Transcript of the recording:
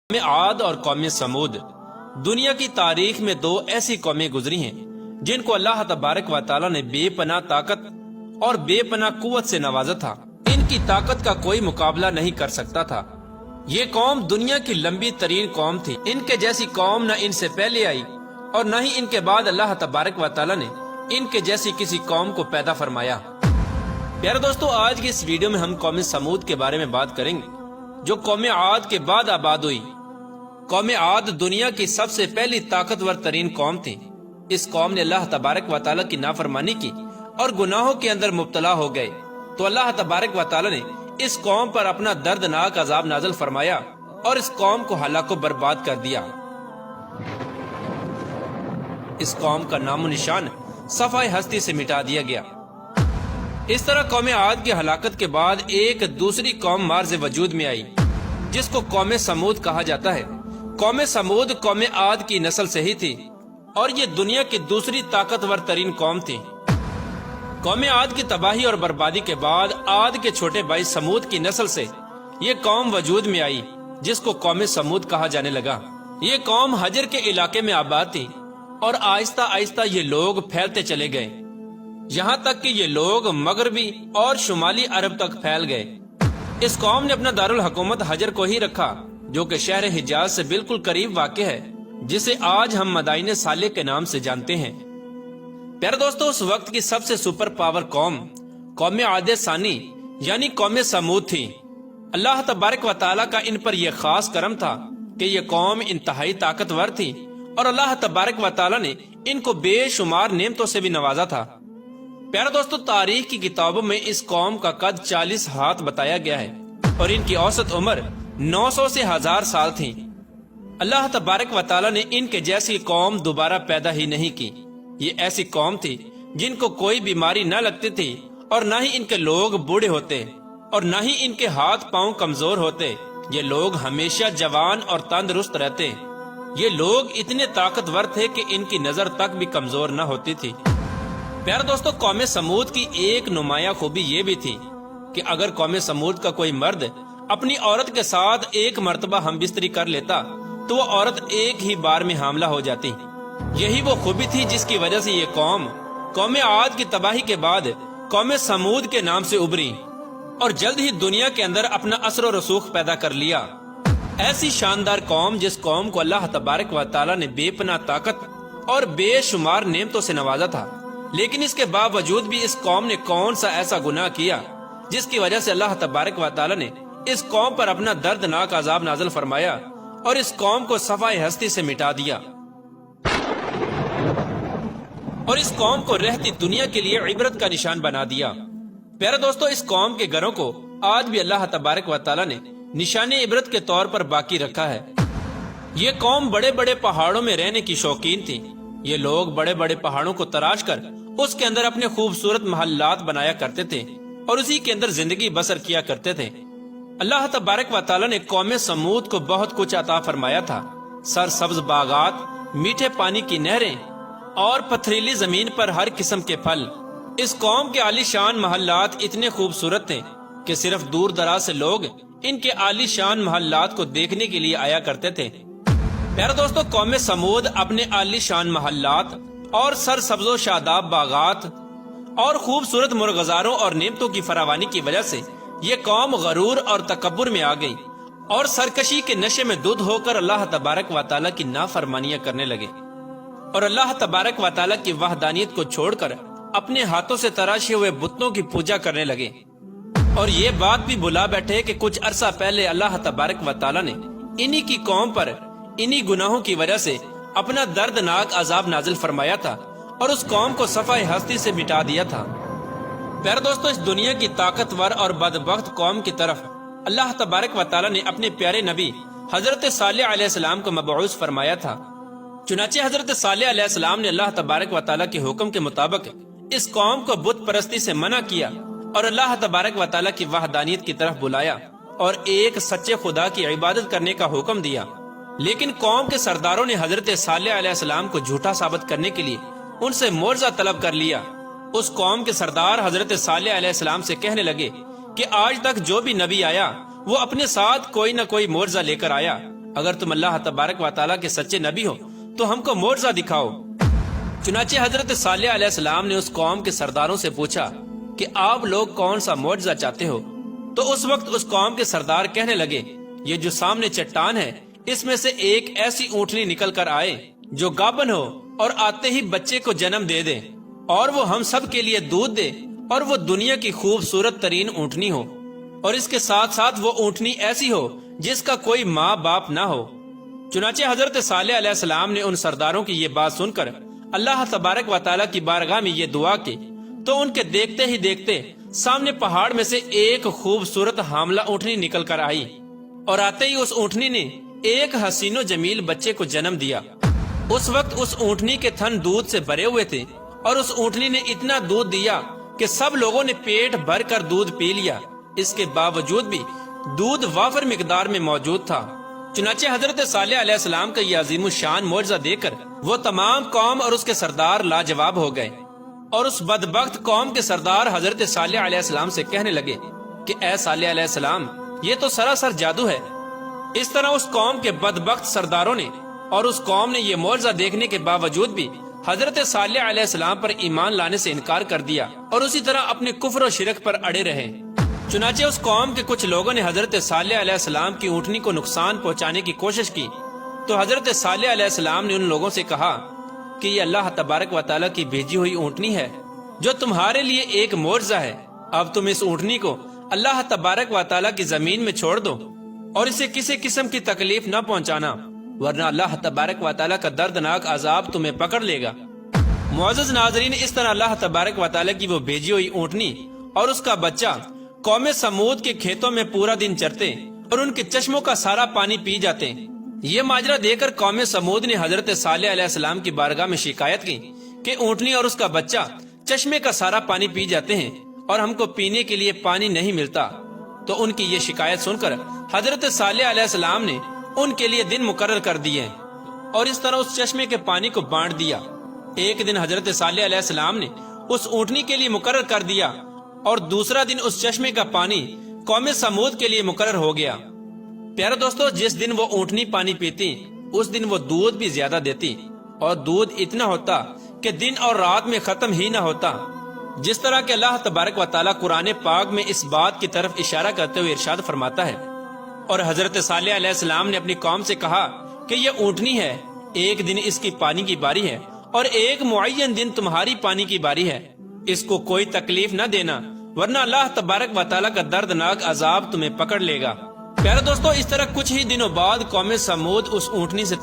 قوم عاد اور قوم سمود دنیا کی تاریخ میں دو ایسی قومیں گزری ہیں جن کو اللہ تبارک و تعالی نے بے پناہ طاقت اور بے پناہ قوت سے نوازا تھا۔ ان کی طاقت کا کوئی مقابلہ نہیں کر سکتا تھا۔ یہ قوم دنیا کی لمبی ترین قوم تھی۔ ان کے جیسی قوم نہ ان سے پہلے آئی اور نہ ہی ان کے بعد اللہ تبارک و تعالی نے ان کے جیسی کسی قوم کو پیدا فرمایا۔ پیارے دوستو، آج کی اس ویڈیو میں ہم قوم سمود کے بارے میں بات کریں گے جو قوم عاد کے بعد آباد ہوئی۔ قوم عاد دنیا کی سب سے پہلی طاقتور ترین قوم تھی۔ اس قوم نے اللہ تبارک و تعالی کی نافرمانی کی اور گناہوں کے اندر مبتلا ہو گئے، تو اللہ تبارک و تعالی نے اس قوم پر اپنا دردناک عذاب نازل فرمایا اور اس قوم کو ہلاک و برباد کر دیا۔ اس قوم کا نام و نشان صفحہ ہستی سے مٹا دیا گیا۔ اس طرح قوم عاد کی ہلاکت کے بعد ایک دوسری قوم مارز وجود میں آئی جس کو قوم سمود کہا جاتا ہے۔ قوم سمود قوم عاد کی نسل سے ہی تھی اور یہ دنیا کی دوسری طاقتور ترین قوم تھی۔ قوم عاد کی تباہی اور بربادی کے بعد عاد کے چھوٹے بھائی سمود کی نسل سے یہ قوم وجود میں آئی جس کو قوم سمود کہا جانے لگا۔ یہ قوم حجر کے علاقے میں آباد تھی اور آہستہ آہستہ یہ لوگ پھیلتے چلے گئے، یہاں تک کہ یہ لوگ مغربی اور شمالی عرب تک پھیل گئے۔ اس قوم نے اپنا دارالحکومت حجر کو ہی رکھا جو کہ شہر حجاز سے بالکل قریب واقع ہے، جسے آج ہم مدائن صالح کے نام سے جانتے ہیں۔ پیارے دوستو، اس وقت کی سب سے سپر پاور قوم عاد ثانی یعنی قوم سمود تھی۔ اللہ تبارک و تعالیٰ کا ان پر یہ خاص کرم تھا کہ یہ قوم انتہائی طاقتور تھی اور اللہ تبارک و تعالیٰ نے ان کو بے شمار نعمتوں سے بھی نوازا تھا۔ پیارے دوستو، تاریخ کی کتابوں میں اس قوم کا قد 40 ہاتھ بتایا گیا ہے اور ان کی اوسط عمر 900 سے 1000 سال تھی۔ اللہ تبارک و تعالیٰ نے ان کے جیسی قوم دوبارہ پیدا ہی نہیں کی۔ یہ ایسی قوم تھی جن کو کوئی بیماری نہ لگتی تھی اور نہ ہی ان کے لوگ بوڑھے ہوتے اور نہ ہی ان کے ہاتھ پاؤں کمزور ہوتے۔ یہ لوگ ہمیشہ جوان اور تندرست رہتے۔ یہ لوگ اتنے طاقتور تھے کہ ان کی نظر تک بھی کمزور نہ ہوتی تھی۔ پیارے دوستو، قوم سمود کی ایک نمایاں خوبی یہ بھی تھی کہ اگر قوم سمود کا کوئی مرد اپنی عورت کے ساتھ ایک مرتبہ ہم بستری کر لیتا تو وہ عورت ایک ہی بار میں حاملہ ہو جاتی۔ یہی وہ خوبی تھی جس کی وجہ سے یہ قوم عاد کی تباہی کے بعد قوم سمود کے نام سے ابھری اور جلد ہی دنیا کے اندر اپنا اثر و رسوخ پیدا کر لیا۔ ایسی شاندار قوم جس قوم کو اللہ تبارک و تعالیٰ نے بے پناہ طاقت اور بے شمار نعمتوں سے نوازا تھا، لیکن اس کے باوجود بھی اس قوم نے کون سا ایسا گناہ کیا جس کی وجہ سے اللہ تبارک و تعالیٰ نے اس قوم پر اپنا دردناک عذاب نازل فرمایا اور اس قوم کو صفحہ ہستی سے مٹا دیا اور اس قوم کو رہتی دنیا کے لیے عبرت کا نشان بنا دیا۔ پیارے دوستو، اس قوم کے گھروں کو آج بھی اللہ تبارک و تعالیٰ نے نشان عبرت کے طور پر باقی رکھا ہے۔ یہ قوم بڑے بڑے پہاڑوں میں رہنے کی شوقین تھی۔ یہ لوگ بڑے بڑے پہاڑوں کو تراش کر اس کے اندر اپنے خوبصورت محلات بنایا کرتے تھے اور اسی کے اندر زندگی بسر کیا کرتے تھے۔ اللہ تبارک و تعالیٰ نے قوم سمود کو بہت کچھ عطا فرمایا تھا۔ سرسبز باغات، میٹھے پانی کی نہریں اور پتھریلی زمین پر ہر قسم کے پھل۔ اس قوم کے عالی شان محلات اتنے خوبصورت تھے کہ صرف دور دراز سے لوگ ان کے عالی شان محلات کو دیکھنے کے لیے آیا کرتے تھے۔ پیارے دوستو، قوم سمود اپنے عالی شان محلات اور سرسبز و شاداب باغات اور خوبصورت مرغزاروں اور نعمتوں کی فراوانی کی وجہ سے یہ قوم غرور اور تکبر میں آ گئی اور سرکشی کے نشے میں دودھ ہو کر اللہ تبارک و تعالیٰ کی نافرمانیاں کرنے لگے اور اللہ تبارک و تعالیٰ کی وحدانیت کو چھوڑ کر اپنے ہاتھوں سے تراشے ہوئے بتوں کی پوجا کرنے لگے۔ اور یہ بات بھی بھلا بیٹھے کہ کچھ عرصہ پہلے اللہ تبارک و تعالیٰ نے انہی کی قوم پر انہی گناہوں کی وجہ سے اپنا دردناک عذاب نازل فرمایا تھا اور اس قوم کو صفحہ ہستی سے مٹا دیا تھا۔ پیارے دوستو، اس دنیا کی طاقتور اور بدبخت قوم کی طرف اللہ تبارک و تعالیٰ نے اپنے پیارے نبی حضرت صالح علیہ السلام کو مبعوث فرمایا تھا۔ چنانچہ حضرت صالح علیہ السلام نے اللہ تبارک و تعالیٰ کے حکم کے مطابق اس قوم کو بت پرستی سے منع کیا اور اللہ تبارک و تعالیٰ کی وحدانیت کی طرف بلایا اور ایک سچے خدا کی عبادت کرنے کا حکم دیا۔ لیکن قوم کے سرداروں نے حضرت صالح علیہ السلام کو جھوٹا ثابت کرنے کے لیے ان سے معجزہ طلب کر لیا۔ اس قوم کے سردار حضرت صالح علیہ السلام سے کہنے لگے کہ آج تک جو بھی نبی آیا وہ اپنے ساتھ کوئی نہ کوئی معجزہ لے کر آیا، اگر تم اللہ تبارک و تعالیٰ کے سچے نبی ہو تو ہم کو معجزہ دکھاؤ۔ چنانچہ حضرت صالح علیہ السلام نے اس قوم کے سرداروں سے پوچھا کہ آپ لوگ کون سا معجزہ چاہتے ہو؟ تو اس وقت اس قوم کے سردار کہنے لگے، یہ جو سامنے چٹان ہے اس میں سے ایک ایسی اونٹنی نکل کر آئے جو گابن ہو اور آتے ہی بچے کو جنم دے دے، اور وہ ہم سب کے لیے دودھ دے، اور وہ دنیا کی خوبصورت ترین اونٹنی ہو، اور اس کے ساتھ ساتھ وہ اونٹنی ایسی ہو جس کا کوئی ماں باپ نہ ہو۔ چنانچہ حضرت صالح علیہ السلام نے ان سرداروں کی یہ بات سن کر اللہ تبارک و تعالیٰ کی بارگاہ میں یہ دعا کی، تو ان کے دیکھتے ہی دیکھتے سامنے پہاڑ میں سے ایک خوبصورت حاملہ اونٹنی نکل کر آئی، اور آتے ہی اس اونٹنی نے ایک حسین و جمیل بچے کو جنم دیا۔ اس وقت اس اونٹنی کے تھن دودھ سے بھرے ہوئے تھے، اور اس اونٹنی نے اتنا دودھ دیا کہ سب لوگوں نے پیٹ بھر کر دودھ پی لیا۔ اس کے باوجود بھی دودھ وافر مقدار میں موجود تھا۔ چنانچہ حضرت صالح علیہ السلام کا یہ عظیم الشان معجزہ دیکھ کر وہ تمام قوم اور اس کے سردار لاجواب ہو گئے، اور اس بدبخت قوم کے سردار حضرت صالح علیہ السلام سے کہنے لگے کہ اے صالح علیہ السلام، یہ تو سراسر جادو ہے۔ اس طرح اس قوم کے بدبخت سرداروں نے اور اس قوم نے یہ معجزہ دیکھنے کے باوجود بھی حضرت صالح علیہ السلام پر ایمان لانے سے انکار کر دیا، اور اسی طرح اپنے کفر و شرک پر اڑے رہے۔ چنانچہ اس قوم کے کچھ لوگوں نے حضرت صالح علیہ السلام کی اونٹنی کو نقصان پہنچانے کی کوشش کی، تو حضرت صالح علیہ السلام نے ان لوگوں سے کہا کہ یہ اللہ تبارک و تعالیٰ کی بھیجی ہوئی اونٹنی ہے جو تمہارے لیے ایک معجزہ ہے۔ اب تم اس اونٹنی کو اللہ تبارک و تعالیٰ کی زمین میں چھوڑ دو، اور اسے کسی قسم کی تکلیف نہ پہنچانا، ورنہ اللہ تبارک و تعالیٰ کا دردناک عذاب تمہیں پکڑ لے گا۔ معزز ناظرین، اس طرح اللہ تبارک و تعالیٰ کی وہ بھیجی ہوئی اونٹنی اور اس کا بچہ قوم سمود کے کھیتوں میں پورا دن چرتے اور ان کے چشموں کا سارا پانی پی جاتے۔ یہ ماجرا دیکھ کر قوم سمود نے حضرت صالح علیہ السلام کی بارگاہ میں شکایت کی کہ اونٹنی اور اس کا بچہ چشمے کا سارا پانی پی جاتے ہیں اور ہم کو پینے کے لیے پانی نہیں ملتا۔ تو ان کی یہ شکایت سن کر حضرت صالح علیہ السلام نے ان کے لیے دن مقرر کر دیے، اور اس طرح اس چشمے کے پانی کو بانٹ دیا۔ ایک دن حضرت صالح علیہ السلام نے اس اونٹنی کے لیے مقرر کر دیا، اور دوسرا دن اس چشمے کا پانی قوم سمود کے لیے مقرر ہو گیا۔ پیارے دوستو، جس دن وہ اونٹنی پانی پیتی اس دن وہ دودھ بھی زیادہ دیتی، اور دودھ اتنا ہوتا کہ دن اور رات میں ختم ہی نہ ہوتا۔ جس طرح کہ اللہ تبارک و تعالیٰ قرآن پاک میں اس بات کی طرف اشارہ کرتے ہوئے ارشاد فرماتا ہے، اور حضرت صالح علیہ السلام نے اپنی قوم سے کہا کہ یہ اونٹنی ہے، ایک دن اس کی پانی کی باری ہے اور ایک معین دن تمہاری پانی کی باری ہے، اس کو کوئی تکلیف نہ دینا، ورنہ اللہ تبارک و تعالیٰ کا دردناک عذاب تمہیں پکڑ لے گا۔ پیارے دوستو، اس طرح کچھ ہی دنوں بعد قوم سمود اس اونٹنی سے